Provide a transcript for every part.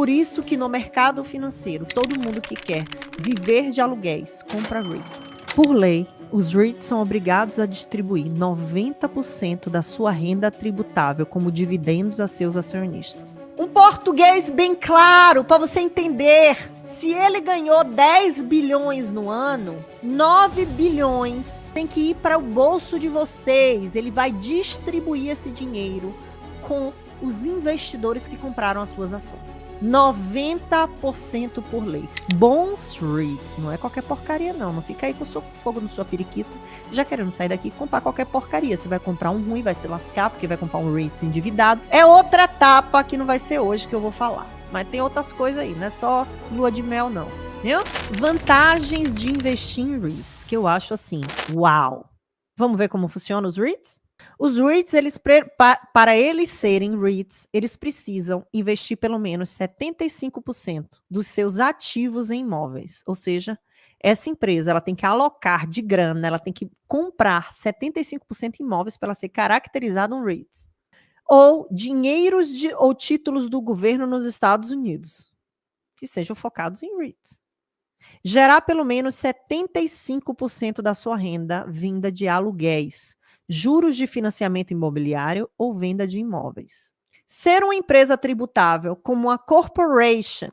Por isso que no mercado financeiro, todo mundo que quer viver de aluguéis compra REITs. Por lei, os REITs são obrigados a distribuir 90% da sua renda tributável como dividendos a seus acionistas. Um português bem claro para você entender. Se ele ganhou 10 bilhões no ano, 9 bilhões tem que ir para o bolso de vocês. Ele vai distribuir esse dinheiro com os investidores que compraram as suas ações. 90% por lei. Bons REITs, não é qualquer porcaria não. Não fica aí com fogo na sua periquita, já querendo sair daqui e comprar qualquer porcaria. Você vai comprar um ruim, vai se lascar, porque vai comprar um REITs endividado. É outra etapa que não vai ser hoje que eu vou falar. Mas tem outras coisas aí, não é só lua de mel não. Entendeu? Vantagens de investir em REITs, que eu acho assim, uau. Vamos ver como funcionam os REITs? Os REITs, para eles serem REITs, eles precisam investir pelo menos 75% dos seus ativos em imóveis. Ou seja, essa empresa ela tem que alocar de grana, ela tem que comprar 75% em imóveis para ela ser caracterizada um REITs. Ou dinheiros ou títulos do governo nos Estados Unidos, que sejam focados em REITs. Gerar pelo menos 75% da sua renda vinda de aluguéis, juros de financiamento imobiliário ou venda de imóveis. Ser uma empresa tributável como uma corporation,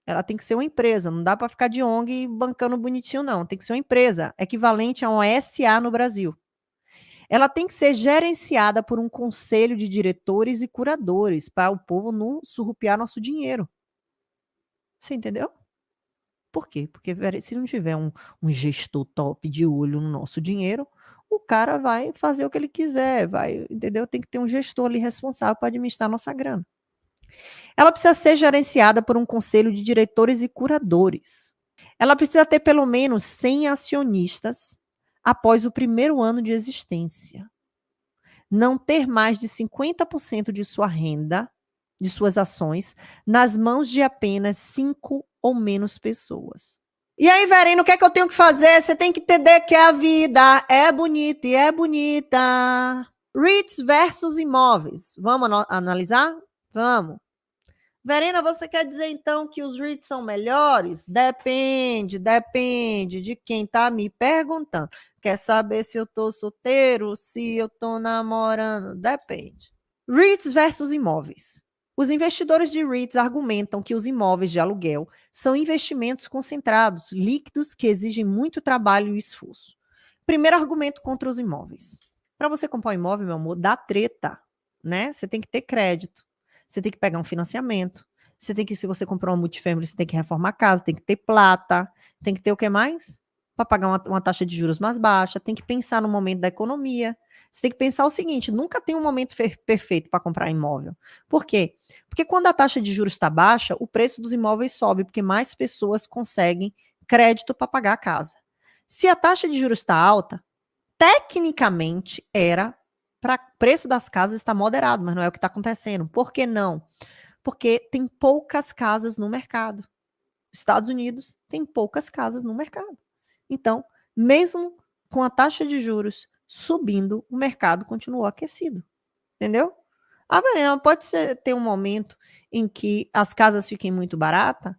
ela tem que ser uma empresa, não dá para ficar de ONG bancando bonitinho não, tem que ser uma empresa, equivalente a uma SA no Brasil. Ela tem que ser gerenciada por um conselho de diretores e curadores, para o povo não surrupiar nosso dinheiro. Você entendeu? Por quê? Porque se não tiver um gestor top de olho no nosso dinheiro, o cara vai fazer o que ele quiser, entendeu? Tem que ter um gestor ali responsável para administrar a nossa grana. Ela precisa ser gerenciada por um conselho de diretores e curadores. Ela precisa ter pelo menos 100 acionistas após o primeiro ano de existência. Não ter mais de 50% de sua renda, de suas ações, nas mãos de apenas 5 ou menos pessoas. E aí, Verena, o que é que eu tenho que fazer? Você tem que entender que a vida é bonita e é bonita. REITs versus imóveis. Vamos analisar? Vamos. Verena, você quer dizer então que os REITs são melhores? Depende de quem está me perguntando. Quer saber se eu estou solteiro, se eu estou namorando? Depende. REITs versus imóveis. Os investidores de REITs argumentam que os imóveis de aluguel são investimentos concentrados, líquidos, que exigem muito trabalho e esforço. Primeiro argumento contra os imóveis. Para você comprar um imóvel, meu amor, dá treta, né? Você tem que ter crédito, você tem que pegar um financiamento, você tem que, se você comprar uma multifamily, você tem que reformar a casa, tem que ter plata, tem que ter o que mais? Para pagar uma taxa de juros mais baixa, tem que pensar no momento da economia. Você tem que pensar o seguinte, nunca tem um momento perfeito para comprar imóvel. Por quê? Porque quando a taxa de juros está baixa, o preço dos imóveis sobe, porque mais pessoas conseguem crédito para pagar a casa. Se a taxa de juros está alta, tecnicamente era para o preço das casas estar moderado, mas não é o que está acontecendo. Por que não? Porque tem poucas casas no mercado. Estados Unidos tem poucas casas no mercado. Então, mesmo com a taxa de juros subindo, o mercado continuou aquecido. Entendeu? A Verena, pode ter um momento em que as casas fiquem muito baratas?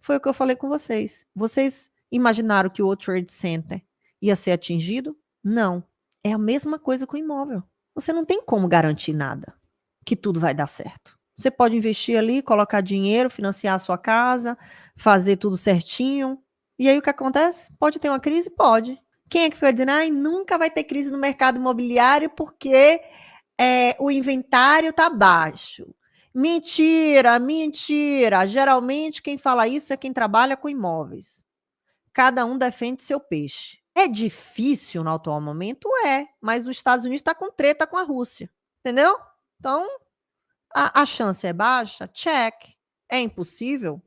Foi o que eu falei com vocês. Vocês imaginaram que o World Trade Center ia ser atingido? Não. É a mesma coisa com o imóvel. Você não tem como garantir nada, que tudo vai dar certo. Você pode investir ali, colocar dinheiro, financiar a sua casa, fazer tudo certinho. E aí o que acontece? Pode ter uma crise? Pode. Quem é que fica dizendo, nunca vai ter crise no mercado imobiliário porque o inventário está baixo? Mentira, mentira. Geralmente quem fala isso é quem trabalha com imóveis. Cada um defende seu peixe. É difícil no atual momento? É, mas os Estados Unidos está com treta com a Rússia. Entendeu? Então, a chance é baixa? Check. É impossível?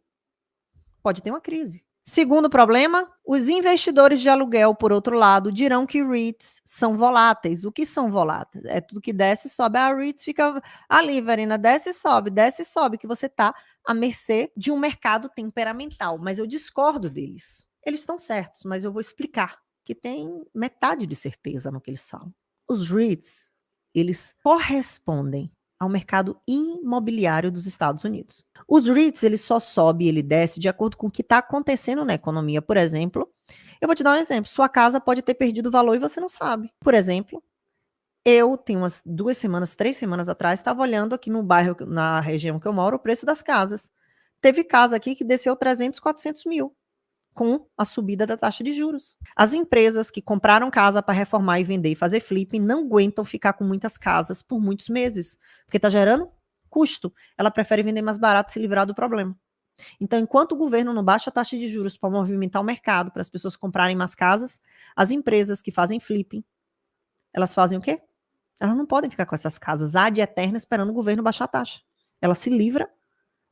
Pode ter uma crise. Segundo problema, os investidores de aluguel, por outro lado, dirão que REITs são voláteis. O que são voláteis? É tudo que desce e sobe. A REITs fica ali, Verena, desce e sobe, que você está à mercê de um mercado temperamental. Mas eu discordo deles. Eles estão certos, mas eu vou explicar que tem metade de certeza no que eles falam. Os REITs, eles correspondem ao mercado imobiliário dos Estados Unidos. Os REITs, ele só sobe e ele desce de acordo com o que está acontecendo na economia. Por exemplo, eu vou te dar um exemplo. Sua casa pode ter perdido valor e você não sabe. Por exemplo, eu tenho umas 2 semanas, 3 semanas atrás, estava olhando aqui no bairro, na região que eu moro, o preço das casas. Teve casa aqui que desceu 300, 400 mil com a subida da taxa de juros. As empresas que compraram casa para reformar e vender e fazer flipping não aguentam ficar com muitas casas por muitos meses, porque está gerando custo. Ela prefere vender mais barato e se livrar do problema. Então, enquanto o governo não baixa a taxa de juros para movimentar o mercado, para as pessoas comprarem mais casas, as empresas que fazem flipping, elas fazem o quê? Elas não podem ficar com essas casas ad eterna esperando o governo baixar a taxa. Ela se livra,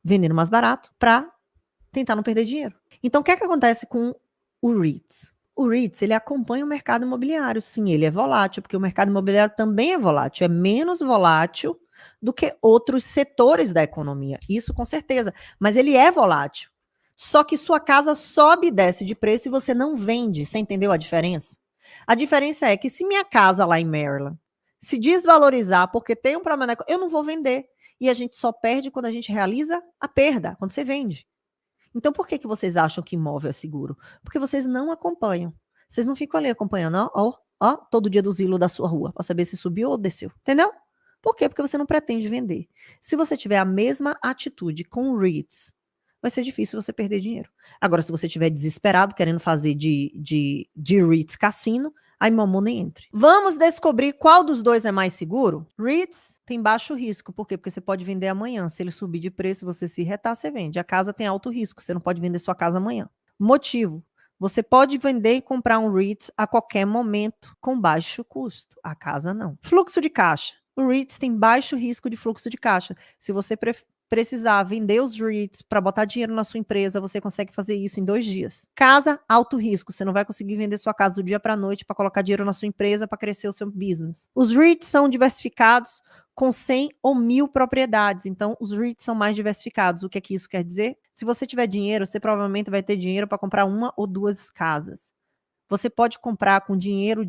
vendendo mais barato, para tentar não perder dinheiro. Então, o que é que acontece com o REITs? O REITs, ele acompanha o mercado imobiliário. Sim, ele é volátil, porque o mercado imobiliário também é volátil. É menos volátil do que outros setores da economia. Isso com certeza. Mas ele é volátil. Só que sua casa sobe e desce de preço e você não vende. Você entendeu a diferença? A diferença é que se minha casa lá em Maryland se desvalorizar porque tem um problema, eu não vou vender. E a gente só perde quando a gente realiza a perda, quando você vende. Então, por que que vocês acham que imóvel é seguro? Porque vocês não acompanham. Vocês não ficam ali acompanhando, ó, todo dia do Zillow da sua rua, para saber se subiu ou desceu. Entendeu? Por quê? Porque você não pretende vender. Se você tiver a mesma atitude com REITs, vai ser difícil você perder dinheiro. Agora, se você estiver desesperado, querendo fazer de REITs cassino, aí mamão nem entre. Vamos descobrir qual dos dois é mais seguro? REITs tem baixo risco. Por quê? Porque você pode vender amanhã. Se ele subir de preço, você se retar, você vende. A casa tem alto risco. Você não pode vender sua casa amanhã. Motivo. Você pode vender e comprar um REITs a qualquer momento com baixo custo. A casa não. Fluxo de caixa. O REITs tem baixo risco de fluxo de caixa. Se você precisar vender os REITs para botar dinheiro na sua empresa, você consegue fazer isso em 2 dias. Casa, alto risco. Você não vai conseguir vender sua casa do dia para a noite para colocar dinheiro na sua empresa para crescer o seu business. Os REITs são diversificados com 100 ou 1.000 propriedades. Então, os REITs são mais diversificados. O que é que isso quer dizer? Se você tiver dinheiro, você provavelmente vai ter dinheiro para comprar 1 ou 2 casas. Você pode comprar com dinheiro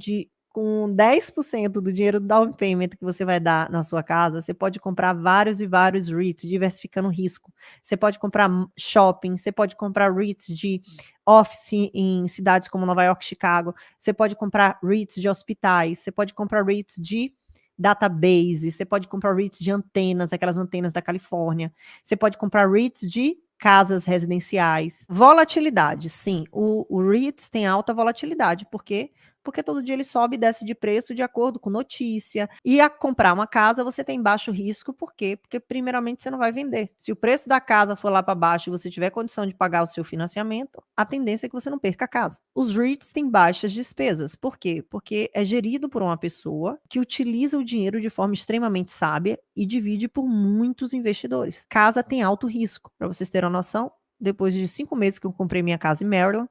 com 10% do dinheiro do down payment que você vai dar na sua casa, você pode comprar vários e vários REITs, diversificando o risco. Você pode comprar shopping, você pode comprar REITs de office em cidades como Nova York, Chicago, você pode comprar REITs de hospitais, você pode comprar REITs de database, você pode comprar REITs de antenas, aquelas antenas da Califórnia, você pode comprar REITs de casas residenciais. Volatilidade, sim, o REITs tem alta volatilidade, por quê? Porque todo dia ele sobe e desce de preço de acordo com notícia. E a comprar uma casa você tem baixo risco, por quê? Porque primeiramente você não vai vender. Se o preço da casa for lá para baixo e você tiver condição de pagar o seu financiamento, a tendência é que você não perca a casa. Os REITs têm baixas despesas, por quê? Porque é gerido por uma pessoa que utiliza o dinheiro de forma extremamente sábia e divide por muitos investidores. Casa tem alto risco, para vocês terem uma noção. Depois de 5 meses que eu comprei minha casa em Maryland,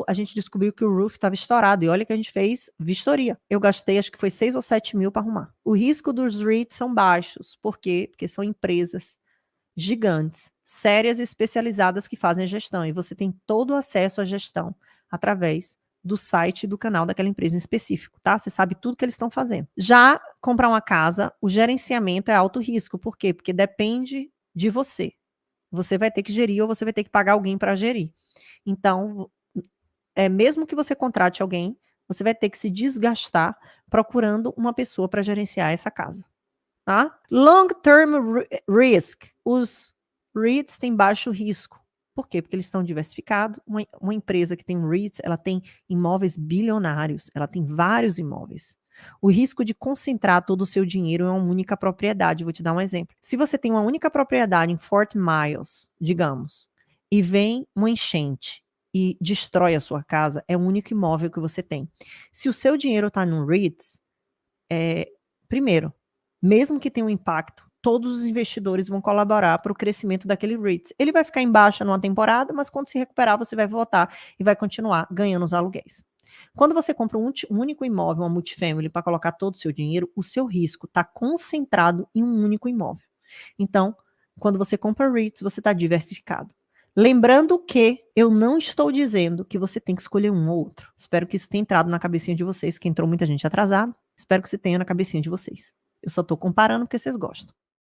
a gente descobriu que o roof estava estourado. E olha que a gente fez vistoria. Eu gastei, acho que foi 6 ou 7 mil para arrumar. O risco dos REITs são baixos. Por quê? Porque são empresas gigantes, sérias e especializadas que fazem a gestão. E você tem todo o acesso à gestão através do site e do canal daquela empresa em específico, tá? Você sabe tudo que eles estão fazendo. Já comprar uma casa, o gerenciamento é alto risco. Por quê? Porque depende de você. Você vai ter que gerir ou você vai ter que pagar alguém para gerir. Então, mesmo que você contrate alguém, você vai ter que se desgastar procurando uma pessoa para gerenciar essa casa. Tá? Long term risk. Os REITs têm baixo risco. Por quê? Porque eles estão diversificados. Uma empresa que tem REITs, ela tem imóveis bilionários, ela tem vários imóveis. O risco de concentrar todo o seu dinheiro em uma única propriedade. Vou te dar um exemplo. Se você tem uma única propriedade em Fort Myers, digamos, e vem uma enchente e destrói a sua casa, é o único imóvel que você tem. Se o seu dinheiro está no REITs, primeiro, mesmo que tenha um impacto, todos os investidores vão colaborar para o crescimento daquele REITs. Ele vai ficar em baixa numa temporada, mas quando se recuperar, você vai voltar e vai continuar ganhando os aluguéis. Quando você compra um único imóvel, uma multifamily, para colocar todo o seu dinheiro, o seu risco está concentrado em um único imóvel. Então, quando você compra REITs, você está diversificado. Lembrando que eu não estou dizendo que você tem que escolher um ou outro. Espero que isso tenha entrado na cabecinha de vocês, que entrou muita gente atrasada. Espero que isso tenha na cabecinha de vocês. Eu só estou comparando porque vocês gostam.